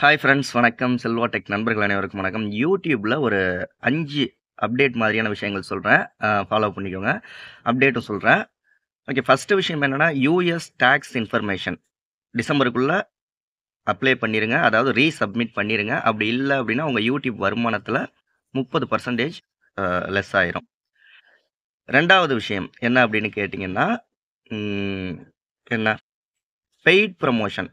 Hi friends வணக்கம். Selva tech நண்பர்கள் அனைவருக்கும் வணக்கம். யூடியூப்ல ஒரு 5 அப்டேட் மாதிரியான விஷயங்கள் சொல்றேன். ஃபாலோ பண்ணிக்கோங்க. அப்டேட்டும் சொல்றேன். ஓகே. ஃபர்ஸ்ட் விஷயம் என்னன்னா, யுஎஸ் டாக்ஸ் இன்ஃபர்மேஷன் டிசம்பருக்குள்ள அப்ளை பண்ணிருங்க. அதாவது ரீசப்மிட் பண்ணிருங்க. அப்படி இல்ல அப்படின்னா, உங்க யூடியூப் வருமானத்துல 30% லெஸ் ஆயிரும். 2வது விஷயம் என்ன அப்படின்னு கேட்டீங்கன்னா, ம் என்ன பெய்ட் ப்ரமோஷன்.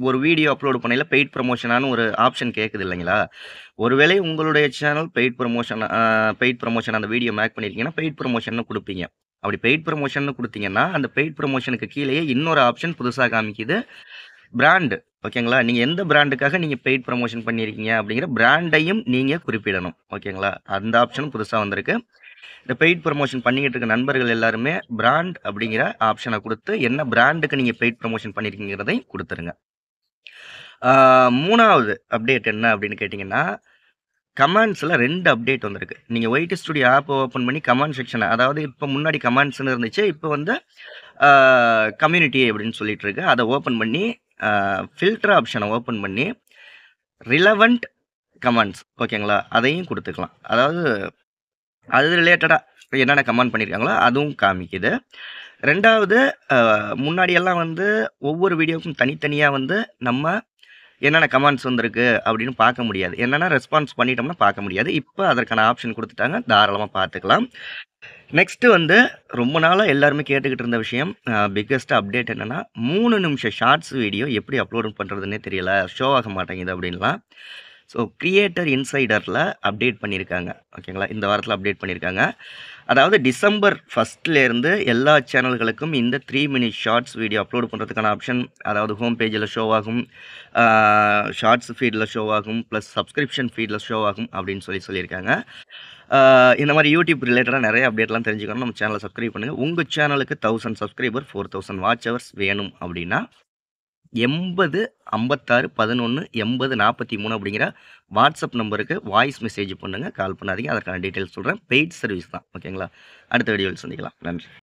ஒரு வீடியோ அப்லோட் பண்ணயில பெய்ட் ப்ரமோஷனான்னு ஒரு ஆப்ஷன் கேட்குது இல்லைங்களா? ஒருவேளை உங்களுடைய சேனல் பெய்ட் ப்ரமோஷன் அந்த வீடியோ மேக் பண்ணியிருக்கீங்கன்னா, பெய்ட் ப்ரமோஷன்னு குடுப்பீங்க. அப்படி பெய்ட் ப்ரமோஷன்னு குடுத்தீங்கன்னா, அந்த பெய்ட் ப்ரமோஷனுக்கு கீழயே இன்னொரு ஆப்ஷன் புதுசா காமிக்குது. பிராண்ட் ஓகேங்களா? நீங்க எந்த பிராண்டுக்காக நீங்க பெய்ட் ப்ரமோஷன் பண்ணியிருக்கீங்க அப்படிங்கிற பிராண்டையும் நீங்க குறிப்பிடணும். ஓகேங்களா? அந்த ஆப்ஷனும் புதுசா வந்திருக்கு. இந்த பெய்ட் ப்ரமோஷன் பண்ணிக்கிட்டு இருக்க நண்பர்கள் எல்லாருமே பிராண்ட் அப்படிங்கிற ஆப்ஷன குடுத்து, என்ன பிராண்டுக்கு நீங்க பெய்ட் ப்ரமோஷன் பண்ணியிருக்கீங்கிறதையும் குடுத்துருங்க. 3வது அப்டேட் என்ன அப்படின்னு கேட்டீங்கன்னா, கமெண்ட்ஸ்ல 2 அப்டேட் வந்திருக்கு. நீங்க ஒயிட் ஸ்டுடியோ ஆப் ஓப்பன் பண்ணி கமெண்ட் செக்ஷன அதாவது இப்ப முன்னாடி கமெண்ட்ஸ்ன்னு இருந்துச்சு. இப்ப வந்து ஆ கம்யூனிட்டி அப்படின்னு சொல்லிட்டு இருக்கு. அத ஓப்பன் பண்ணி ஃபில்டர் ஆப்ஷன ஓப்பன் பண்ணி ரிலவன்ட் கமெண்ட்ஸ் ஓகேங்களா? அதையும் குடுத்துக்கலாம். அதாவது அது ரிலேட்டடா என்னென்ன கமெண்ட் பண்ணியிருக்காங்களோ அதுவும் காமிக்குது. 2வது முன்னாடியெல்லாம் வந்து ஒவ்வொரு வீடியோவுக்கும் தனித்தனியா வந்து நம்ம என்னென்ன கமெண்ட்ஸ் வந்திருக்கு அப்படின்னு பார்க்க முடியாது. என்னன்னா ரெஸ்பான்ஸ் பண்ணிட்டோம்னா பார்க்க முடியாது. இப்ப அதற்கான ஆப்ஷன் குடுத்துட்டாங்க. தாராளமா பார்த்துக்கலாம். நெக்ஸ்ட் வந்து ரொம்ப நாளா எல்லாருமே கேட்டுக்கிட்டு இருந்த விஷயம், பிக்கஸ்ட் அப்டேட் என்னன்னா, 3 நிமிஷம் ஷார்ட்ஸ் வீடியோ எப்படி அப்லோட் பண்றதுன்னே தெரியல. ஷோ ஆக மாட்டேங்குது அப்படின்லாம். ஸோ கிரியேட்டர் இன்சைடர்ல அப்டேட் பண்ணியிருக்காங்க. ஓகேங்களா? இந்த வாரத்தில அப்டேட் பண்ணியிருக்காங்க. அதாவது டிசம்பர் 1லேருந்து எல்லா சேனல்களுக்கும் இந்த 3 மினிட் ஷார்ட்ஸ் வீடியோ அப்லோட் பண்றதுக்கான ஆப்ஷன் அதாவது ஹோம் பேஜ்ல ஷோ ஆகும். ஷார்ட்ஸ் ஃபீட்ல ஷோ ஆகும். பிளஸ் சப்ஸ்கிரிப்ஷன் ஃபீட்ல ஷோ ஆகும் அப்படின்னு சொல்லியிருக்காங்க. இந்த மாரி யூடியூப் ரிலேட்டடா நெறைய அப்டேட்லாம் தெரிஞ்சுக்கணும்னா நம்ம சேனல சப்ஸ்கிரைப் பண்ணுங்க. உங்க சேனலுக்கு 1000 சப்ஸ்கிரைபர் 4000 வாட்ச் ஹவர்ஸ் வேணும் அப்படின்னா 80 56 11 80 43 அப்படிங்கிற வாட்ஸ்அப் நம்பருக்கு வாய்ஸ் மெசேஜ் பண்ணுங்க. கால் பண்ணாதீங்க. அதற்கான டீட்டெயில்ஸ் சொல்றேன். பெய்ட் சர்வீஸ் தான். ஓகேங்களா? அடுத்த வீடியோவில் சந்திக்கலாம். நன்றி.